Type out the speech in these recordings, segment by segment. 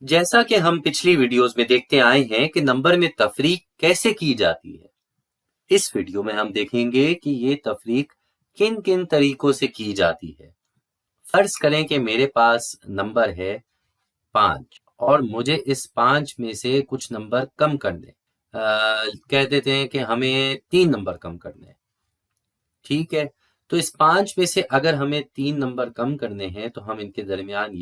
जैसा कि हम पिछली वीडियोस में देखते आए हैं कि नंबर में तफरीक कैसे की जाती है, इस वीडियो में हम देखेंगे कि ये तफरीक किन किन तरीकों से की जाती है। फर्ज करें कि मेरे पास नंबर है 5 और मुझे इस 5 में से कुछ नंबर कम करने, कह देते हैं कि हमें 3 नंबर कम करने हैं। ठीक है, तो इस 5 में से अगर हमें 3 नंबर कम करने हैं तो हम इनके दरमियान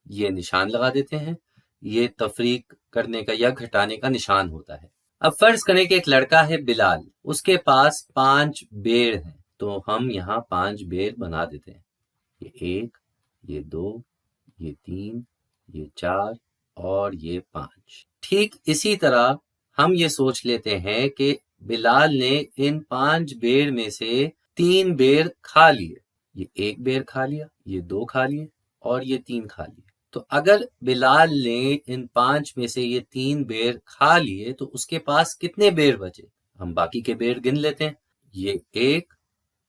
ये निशान लगा देते हैं। ये तफरीक करने का या घटाने का निशान होता है। अब फर्ज करें कि एक लड़का है बिलाल, उसके पास 5 बेर हैं, तो हम यहाँ 5 बेर बना देते हैं। ये 1, ये 2, ये 3, ये 4 और ये 5। ठीक इसी तरह हम ये सोच लेते हैं कि बिलाल ने इन 5 बेर में से 3 बेर खा लिए। ये 1 बेर खा लिया, ये 2 खा लिए और ये 3 खा लिए। तो अगर बिलाल ने इन 5 में से ये 3 बेर खा लिए तो उसके पास कितने बेर बचे? हम बाकी के बेर गिन लेते हैं। ये 1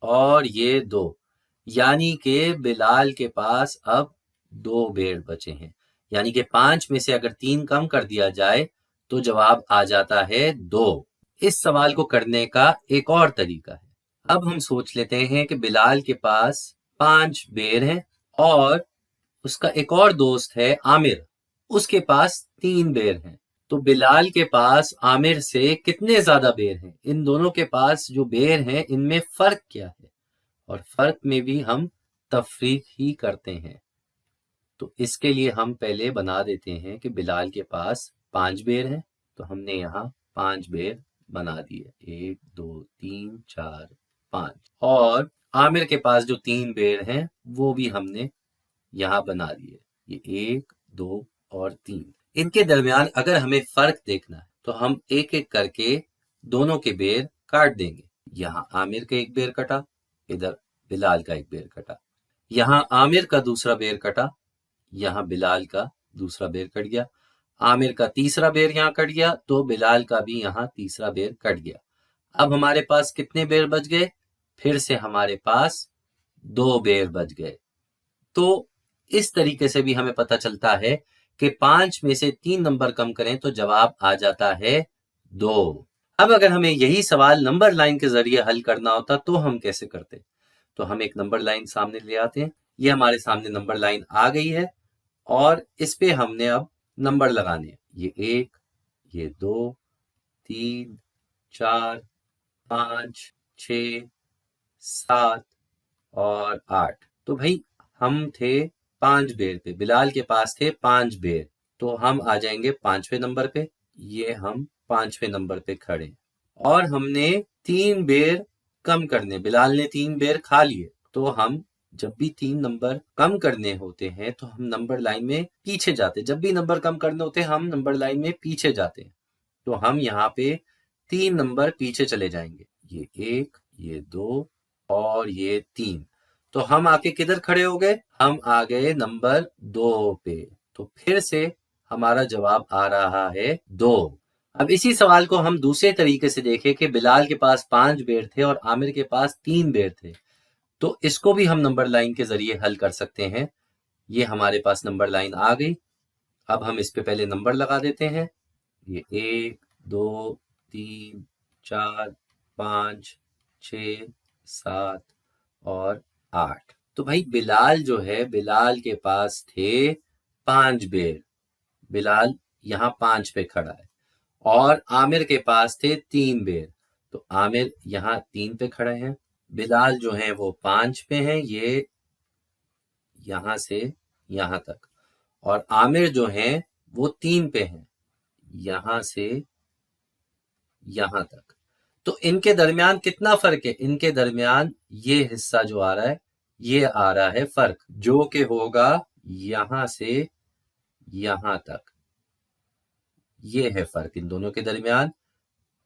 और ये 2, यानी कि बिलाल के पास अब 2 बेर बचे हैं। यानी कि 5 में से अगर 3 कम कर दिया जाए तो जवाब आ जाता है 2। इस सवाल को करने का एक और तरीका है। अब हम सोच लेते हैं कि बिलाल के पास 5 बेर हैं और उसका एक और दोस्त है आमिर, उसके पास 3 बेर हैं। तो बिलाल के पास आमिर से कितने ज्यादा बेर हैं? इन दोनों के पास जो बेर हैं इनमें फर्क क्या है? और फर्क में भी हम तफरीक ही करते हैं। तो इसके लिए हम पहले बना देते हैं कि बिलाल के पास 5 बेर हैं, तो हमने यहाँ 5 बेर बना दिए। 1, 2, 3, 4, 5। और आमिर के पास जो 3 बेर हैं वो भी हमने यहाँ बना दिए। ये 1, 2 और 3। इनके दरमियान अगर हमें फर्क देखना है तो हम एक एक करके दोनों के बेर काट देंगे। यहाँ आमिर का एक बेर कटा, इधर बिलाल का एक बेर कटा। यहाँ आमिर का दूसरा बेर कटा, यहाँ बिलाल का दूसरा बेर कट गया। आमिर का तीसरा बेर यहाँ कट गया तो बिलाल का भी यहाँ तीसरा बेर कट गया। अब हमारे पास कितने बेर बच गए? फिर से हमारे पास 2 बेर बच गए। तो इस तरीके से भी हमें पता चलता है कि 5 में से 3 नंबर कम करें तो जवाब आ जाता है 2। अब अगर हमें यही सवाल नंबर लाइन के जरिए हल करना होता तो हम कैसे करते? तो हम एक नंबर लाइन सामने ले आते हैं। ये हमारे सामने नंबर लाइन आ गई है और इस पे हमने अब नंबर लगाने हैं। ये 1, ये 2, 3, 4, 5, 6, 7 और 8। तो भाई हम थे 5 बेर पे, बिलाल के पास थे 5 बेर, तो हम आ जाएंगे 5वें नंबर पे। ये हम 5वें नंबर पे खड़े और हमने 3 बेर कम करने, बिलाल ने 3 बेर खा लिए। तो हम जब भी 3 नंबर कम करने होते हैं तो हम नंबर लाइन में पीछे जाते, जब भी नंबर कम करने होते हैं हम नंबर लाइन में पीछे जाते हैं। तो हम यहाँ पे 3 नंबर पीछे चले जाएंगे। ये 1, ये 2 और ये 3। तो हम आके किधर खड़े हो गए? हम आ गए नंबर 2 पे। तो फिर से हमारा जवाब आ रहा है 2। अब इसी सवाल को हम दूसरे तरीके से देखें कि बिलाल के पास 5 बेर थे और आमिर के पास 3 बेर थे, तो इसको भी हम नंबर लाइन के जरिए हल कर सकते हैं। ये हमारे पास नंबर लाइन आ गई। अब हम इस पे पहले नंबर लगा देते हैं। ये 1, 2, 3, 4, 5, 6, 7 और 8। तो भाई बिलाल जो है, बिलाल के पास थे 5 बेर, बिलाल यहाँ 5 पे खड़ा है। और आमिर के पास थे 3 बेर, तो आमिर यहाँ 3 पे खड़े हैं। बिलाल जो है वो 5 पे हैं, ये यहाँ से यहाँ तक। और आमिर जो है वो 3 पे हैं, यहाँ से यहाँ तक। तो इनके दरमियान कितना फर्क है? इनके दरमियान ये हिस्सा जो आ रहा है, ये आ रहा है फर्क, जो कि होगा यहाँ से यहाँ तक। ये है फर्क इन दोनों के दरमियान,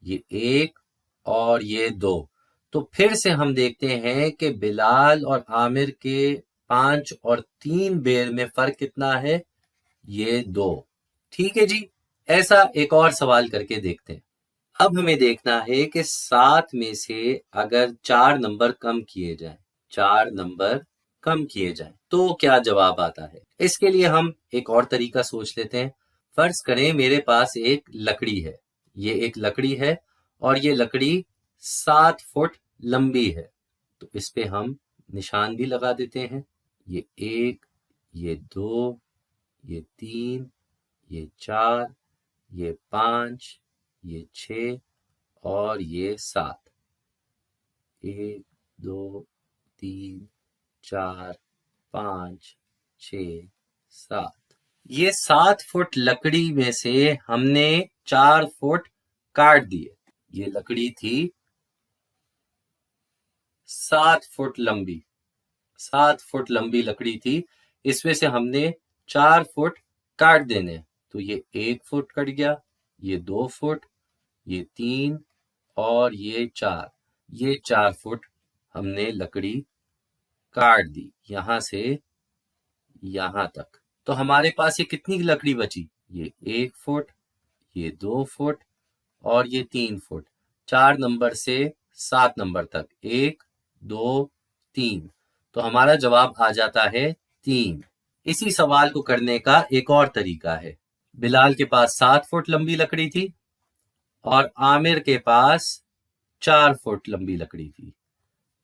ये 1 और ये 2। तो फिर से हम देखते हैं कि बिलाल और आमिर के 5 और 3 बेर में फर्क कितना है? ये 2। ठीक है जी, ऐसा एक और सवाल करके देखते हैं। अब हमें देखना है कि 7 में से अगर 4 नंबर कम किए जाएं, 4 नंबर कम किए जाएं तो क्या जवाब आता है। इसके लिए हम एक और तरीका सोच लेते हैं। फर्ज करें मेरे पास एक लकड़ी है, ये एक लकड़ी है और ये लकड़ी 7 फुट लंबी है। तो इस पे हम निशान भी लगा देते हैं। ये 1, ये 2, ये 3, ये 4, ये 5, ये 6 और ये 7। 1, 2, 3, 4, 5, 6, 7। ये 7 फुट लकड़ी में से हमने 4 फुट काट दिए। ये लकड़ी थी 7 फुट लंबी, 7 फुट लंबी लकड़ी थी, इसमें से हमने 4 फुट काट देने। तो ये 1 फुट कट गया, ये 2 फुट, ये 3 और ये 4। ये 4 फुट हमने लकड़ी काट दी यहां से यहां तक। तो हमारे पास ये कितनी लकड़ी बची? ये 1 फुट, ये 2 फुट और ये 3 फुट। 4 नंबर से 7 नंबर तक, 1, 2, 3। तो हमारा जवाब आ जाता है 3। इसी सवाल को करने का एक और तरीका है। बिलाल के पास 7 फुट लंबी लकड़ी थी और आमिर के पास 4 फुट लंबी लकड़ी थी।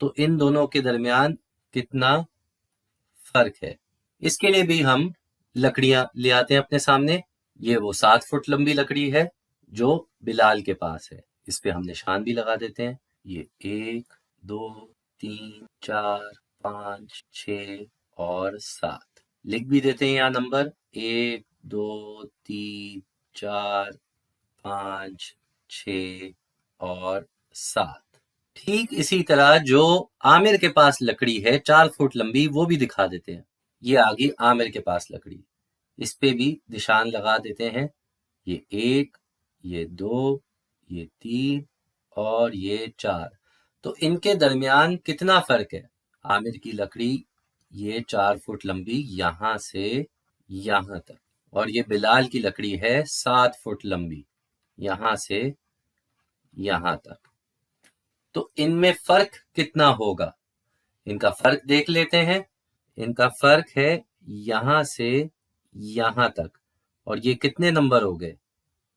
तो इन दोनों के दरमियान कितना फर्क है? इसके लिए भी हम लकड़ियां ले आते हैं अपने सामने। ये वो 7 फुट लंबी लकड़ी है जो बिलाल के पास है, इस पे हम निशान भी लगा देते हैं। ये 1, 2, 3, 4, 5, 6 और 7 लिख भी देते हैं यहाँ नंबर। 1, 2, 3, 4, 5, 6 और 7। ठीक इसी तरह जो आमिर के पास लकड़ी है 4 फुट लंबी, वो भी दिखा देते हैं। ये आ गई आमिर के पास लकड़ी, इस पे भी निशान लगा देते हैं। ये 1, ये 2, ये 3 और ये 4। तो इनके दरमियान कितना फर्क है? आमिर की लकड़ी ये 4 फुट लंबी यहां से यहां तक, और ये बिलाल की लकड़ी है 7 फुट लंबी यहां से यहां तक। तो इनमें फर्क कितना होगा? इनका फर्क देख लेते हैं। इनका फर्क है यहां से यहां तक, और ये कितने नंबर हो गए?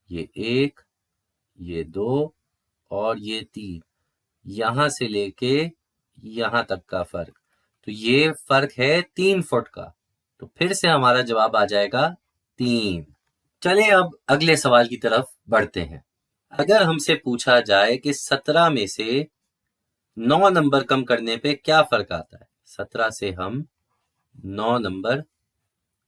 ये 1, ये 2 और ये 3। यहां से लेके यहां तक का फर्क, तो ये फर्क है 3 फुट का। तो फिर से हमारा जवाब आ जाएगा 3। चलें अब अगले सवाल की तरफ बढ़ते हैं। अगर हमसे पूछा जाए कि 17 में से 9 नंबर कम करने पे क्या फर्क आता है? 17 से हम 9 नंबर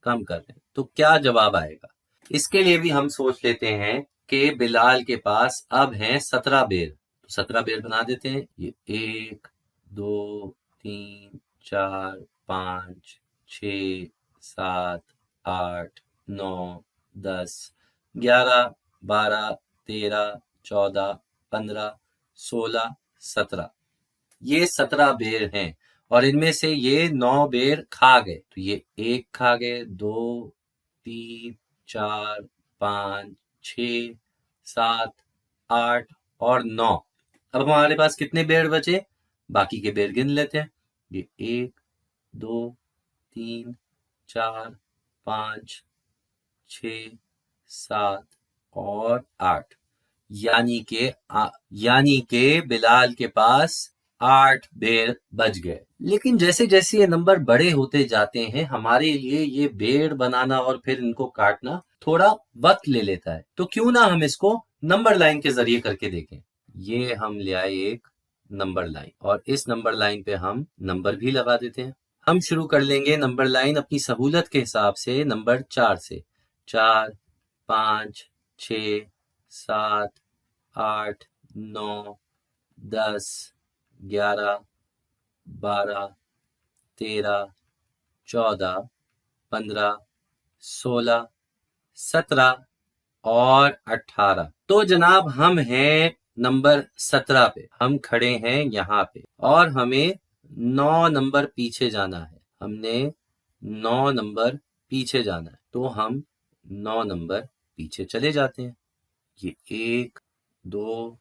कम कर रहे हैं तो क्या जवाब आएगा? इसके लिए भी हम सोच लेते हैं कि बिलाल के पास अब हैं 17 बेर। तो 17 बेर बना देते हैं। ये 1, 2, 3, 4, 5, 6, 7, 8, 9, 10, 11, 12, 13, 14, 15, 16, 17। ये 17 बेर हैं और इनमें से ये 9 बेर खा गए। तो ये 1 खा गए, 2, 3, 4, 5, 6, 7, 8 और 9। अब हमारे पास कितने बेर बचे? बाकी के बेर गिन लेते हैं। ये 1, 2, 3, 4, 5, 6, 7 और 8। यानी के बिलाल के पास 8 बेर बच गए। लेकिन जैसे जैसे ये नंबर बड़े होते जाते हैं, हमारे लिए ये बेर बनाना और फिर इनको काटना थोड़ा वक्त ले लेता है। तो क्यों ना हम इसको नंबर लाइन के जरिए करके देखें। ये हम ले आए एक नंबर लाइन, और इस नंबर लाइन पे हम नंबर भी लगा देते हैं। हम शुरू कर लेंगे नंबर लाइन अपनी सहूलत के हिसाब से नंबर 4 से। 4, 5, 6, 7, 8, 9, 10, 11, 12, 13, 14, 15, 16, 17 और 18। तो जनाब हम हैं नंबर 17 पे, हम खड़े हैं यहाँ पे और हमें 9 नंबर पीछे जाना है। हमने 9 नंबर पीछे जाना है, तो हम 9 नंबर पीछे चले जाते हैं। ये 1, 2,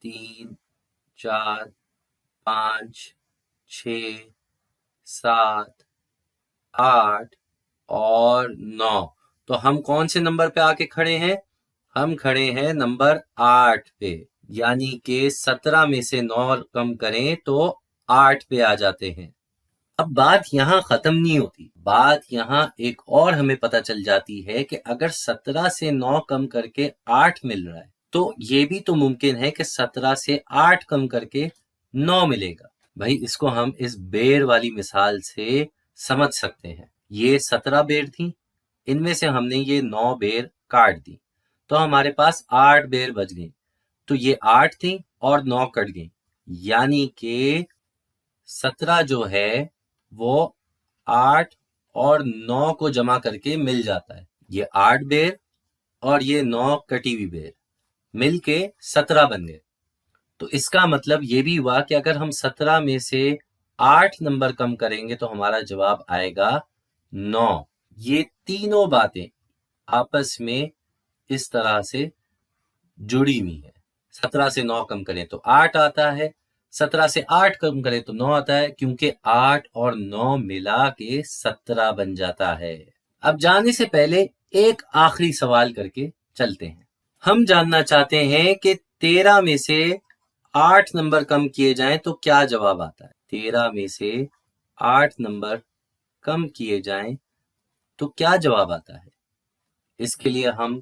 3, 4, 5, 6, 7, 8 اور 9. تو ہم کون سے نمبر پہ آ کے کھڑے ہیں؟ ہم کھڑے ہیں نمبر 8 پہ، یعنی کہ 17 میں سے 9 کم کریں تو 8 پہ آ جاتے ہیں۔ اب بات یہاں ختم نہیں ہوتی، بات یہاں ایک اور ہمیں پتہ چل جاتی ہے کہ اگر 17 سے 9 کم کر کے 8 مل رہا ہے تو یہ بھی تو ممکن ہے کہ 17 سے 8 کم کر کے 9 ملے گا۔ بھائی اس کو ہم اس بیر والی مثال سے سمجھ سکتے ہیں۔ یہ 17 بیر تھیں، ان میں سے ہم نے یہ 9 بیر کاٹ دی تو ہمارے پاس 8 بیر بچ گئیں، تو یہ 8 تھیں اور 9 کٹ گئیں، یعنی کہ 17 جو ہے وہ 8 اور 9 کو جمع کر کے مل جاتا ہے۔ یہ 8 بیر اور یہ 9 کٹی ہوئی بیر مل کے 17 بن گئے۔ تو اس کا مطلب یہ بھی ہوا کہ اگر ہم 17 میں سے 8 نمبر کم کریں گے تو ہمارا جواب آئے گا 9۔ یہ تینوں باتیں آپس میں اس طرح سے جڑی ہوئی ہیں۔ 17 سے 9 کم کریں تو 8 آتا ہے، 17 سے 8 کم کریں تو 9 آتا ہے، کیونکہ 8 اور 9 ملا کے 17 بن جاتا ہے۔ اب جانے سے پہلے ایک آخری سوال کر کے چلتے ہیں۔ ہم جاننا چاہتے ہیں کہ 13 میں سے 8 نمبر کم کیے جائیں تو کیا جواب آتا ہے؟ 13 میں سے 8 نمبر کم کیے جائیں تو کیا جواب آتا ہے؟ اس کے لیے ہم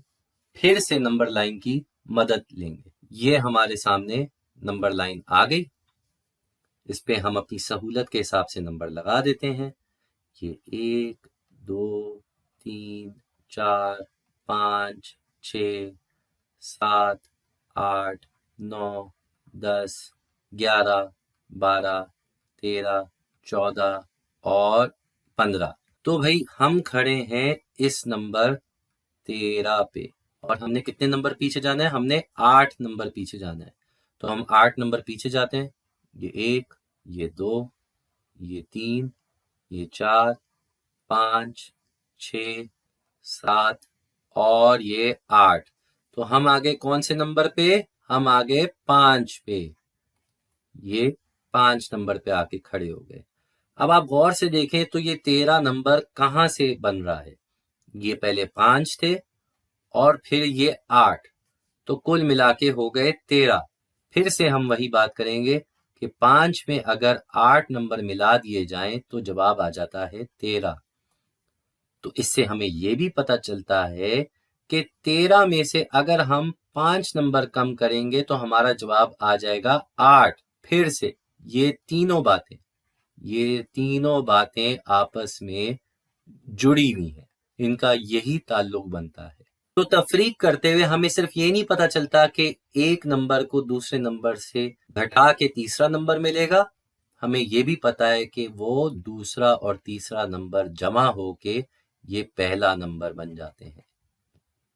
پھر سے نمبر لائن کی مدد لیں گے۔ یہ ہمارے سامنے نمبر لائن آ گئی، اس پہ ہم اپنی سہولت کے حساب سے نمبر لگا دیتے ہیں۔ یہ 1 2 3 4 5 6 7 8 9 10 11 12 13 14 اور 15۔ تو بھائی ہم کھڑے ہیں اس نمبر 13 پہ، اور ہم نے کتنے نمبر پیچھے جانا ہے؟ ہم نے 8 نمبر پیچھے جانا ہے، تو ہم 8 نمبر پیچھے جاتے ہیں۔ یہ 1 یہ 2 یہ 3 یہ 4 5 6 7 اور یہ 8۔ تو ہم آگے کون سے نمبر پہ؟ ہم آگے 5 پہ، یہ 5 نمبر پہ آ کے کھڑے ہو گئے۔ اب آپ غور سے دیکھیں تو یہ 13 نمبر کہاں سے بن رہا ہے؟ یہ پہلے 5 تھے اور پھر یہ 8، تو کل ملا کے ہو گئے 13۔ پھر سے ہم وہی بات کریں گے کہ 5 میں اگر 8 نمبر ملا دیے جائیں تو جواب آ جاتا ہے 13۔ تو اس سے ہمیں یہ بھی پتہ چلتا ہے کہ 13 میں سے اگر ہم 5 نمبر کم کریں گے تو ہمارا جواب آ جائے گا 8۔ پھر سے یہ تینوں باتیں آپس میں جڑی ہوئی ہیں، ان کا یہی تعلق بنتا ہے۔ تو تفریق کرتے ہوئے ہمیں صرف یہ نہیں پتہ چلتا کہ ایک نمبر کو دوسرے نمبر سے گھٹا کے تیسرا نمبر ملے گا، ہمیں یہ بھی پتہ ہے کہ وہ دوسرا اور تیسرا نمبر جمع ہو کے یہ پہلا نمبر بن جاتے ہیں۔